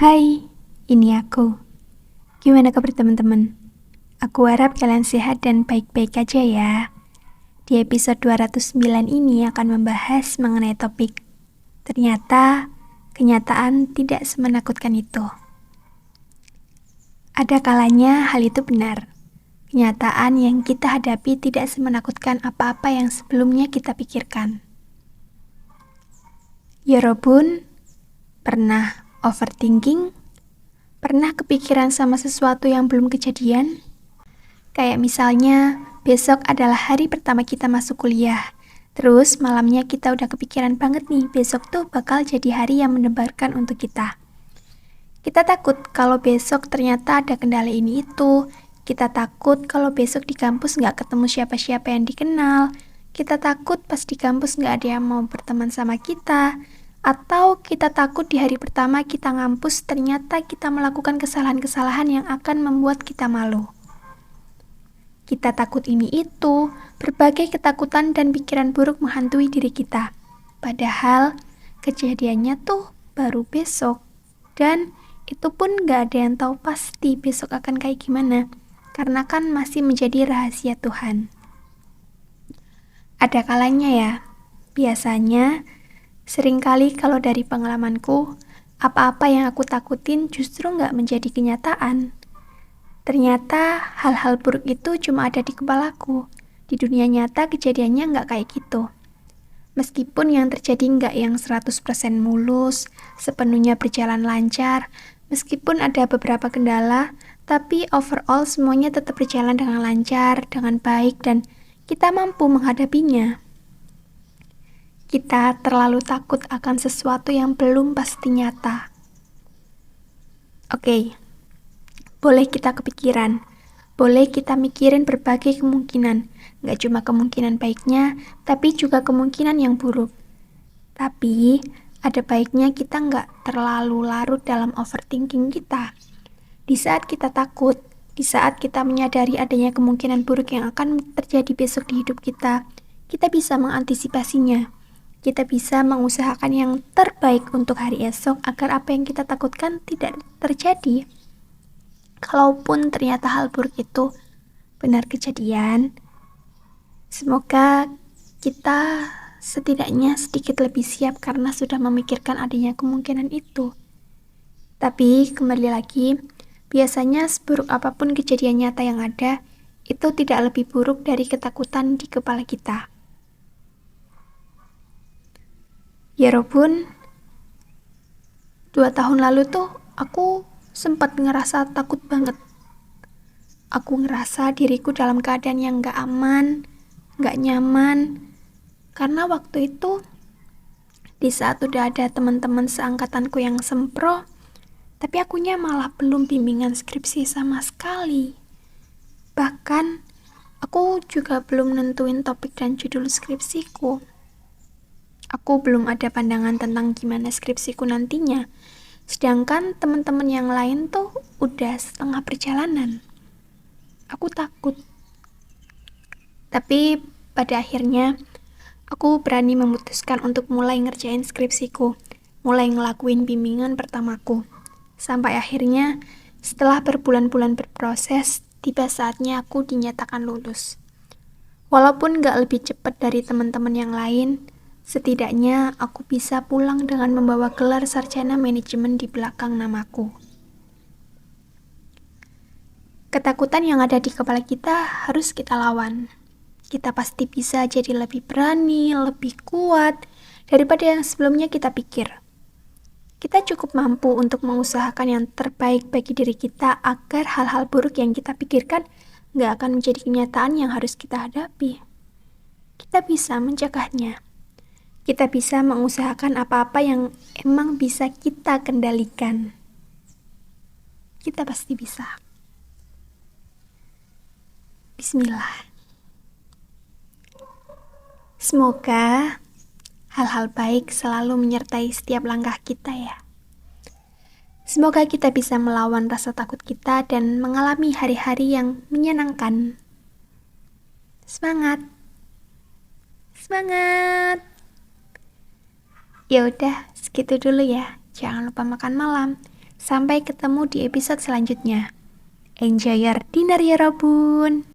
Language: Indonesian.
Hai, ini aku. Gimana kabar teman-teman? Aku harap kalian sehat dan baik-baik aja ya. Di episode 209 ini akan membahas mengenai topik ternyata kenyataan tidak semenakutkan itu. Ada kalanya hal itu benar. Kenyataan yang kita hadapi tidak semenakutkan apa-apa yang sebelumnya kita pikirkan. Yorobun, pernah overthinking? Pernah kepikiran sama sesuatu yang belum kejadian? Kayak misalnya, besok adalah hari pertama kita masuk kuliah. Terus malamnya kita udah kepikiran banget nih, besok tuh bakal jadi hari yang mendebarkan untuk kita. Kita takut kalau besok ternyata ada kendala ini itu. Kita takut kalau besok di kampus nggak ketemu siapa-siapa yang dikenal. Kita takut pas di kampus nggak ada yang mau berteman sama kita. Atau kita takut di hari pertama kita ngampus ternyata kita melakukan kesalahan-kesalahan yang akan membuat kita malu. Kita takut ini itu, berbagai ketakutan dan pikiran buruk menghantui diri kita. Padahal kejadiannya tuh baru besok. Dan itu pun gak ada yang tahu pasti besok akan kayak gimana. Karena kan masih menjadi rahasia Tuhan. Ada kalanya ya, biasanya seringkali kalau dari pengalamanku, apa-apa yang aku takutin justru gak menjadi kenyataan. Ternyata hal-hal buruk itu cuma ada di kepalaku. Di dunia nyata kejadiannya nggak kayak gitu. Meskipun yang terjadi nggak yang 100% mulus, sepenuhnya berjalan lancar, meskipun ada beberapa kendala, tapi overall semuanya tetap berjalan dengan lancar, dengan baik, dan kita mampu menghadapinya. Kita terlalu takut akan sesuatu yang belum pasti nyata. Oke. Boleh kita kepikiran, boleh kita mikirin berbagai kemungkinan, nggak cuma kemungkinan baiknya, tapi juga kemungkinan yang buruk. Tapi, ada baiknya kita nggak terlalu larut dalam overthinking kita. Di saat kita takut, di saat kita menyadari adanya kemungkinan buruk yang akan terjadi besok di hidup kita bisa mengantisipasinya. Kita bisa mengusahakan yang terbaik untuk hari esok agar apa yang kita takutkan tidak terjadi. Kalaupun ternyata hal buruk itu benar kejadian, semoga kita setidaknya sedikit lebih siap karena sudah memikirkan adanya kemungkinan itu. Tapi kembali lagi, biasanya seburuk apapun kejadian nyata yang ada, itu tidak lebih buruk dari ketakutan di kepala kita. Yorobun, 2 tahun lalu tuh aku sempat ngerasa takut banget. Aku ngerasa diriku dalam keadaan yang gak aman, gak nyaman. Karena waktu itu, di saat udah ada teman-teman seangkatanku yang sempro, tapi akunya malah belum bimbingan skripsi sama sekali. Bahkan, aku juga belum nentuin topik dan judul skripsiku. Aku belum ada pandangan tentang gimana skripsiku nantinya. Sedangkan teman-teman yang lain tuh udah setengah perjalanan. Aku takut. Tapi pada akhirnya aku berani memutuskan untuk mulai ngerjain skripsiku, mulai ngelakuin bimbingan pertamaku. Sampai akhirnya setelah berbulan-bulan berproses, tiba saatnya aku dinyatakan lulus. Walaupun gak lebih cepat dari teman-teman yang lain, setidaknya aku bisa pulang dengan membawa gelar sarjana manajemen di belakang namaku. Ketakutan yang ada di kepala kita harus kita lawan. Kita pasti bisa jadi lebih berani, lebih kuat daripada yang sebelumnya kita pikir. Kita cukup mampu untuk mengusahakan yang terbaik bagi diri kita agar hal-hal buruk yang kita pikirkan gak akan menjadi kenyataan yang harus kita hadapi. Kita bisa mencegahnya. Kita bisa mengusahakan apa-apa yang emang bisa kita kendalikan. Kita pasti bisa. Bismillah. Semoga hal-hal baik selalu menyertai setiap langkah kita ya. Semoga kita bisa melawan rasa takut kita dan mengalami hari-hari yang menyenangkan. Semangat! Semangat! Ya udah, segitu dulu ya. Jangan lupa makan malam. Sampai ketemu di episode selanjutnya. Enjoy your dinner ya Robun!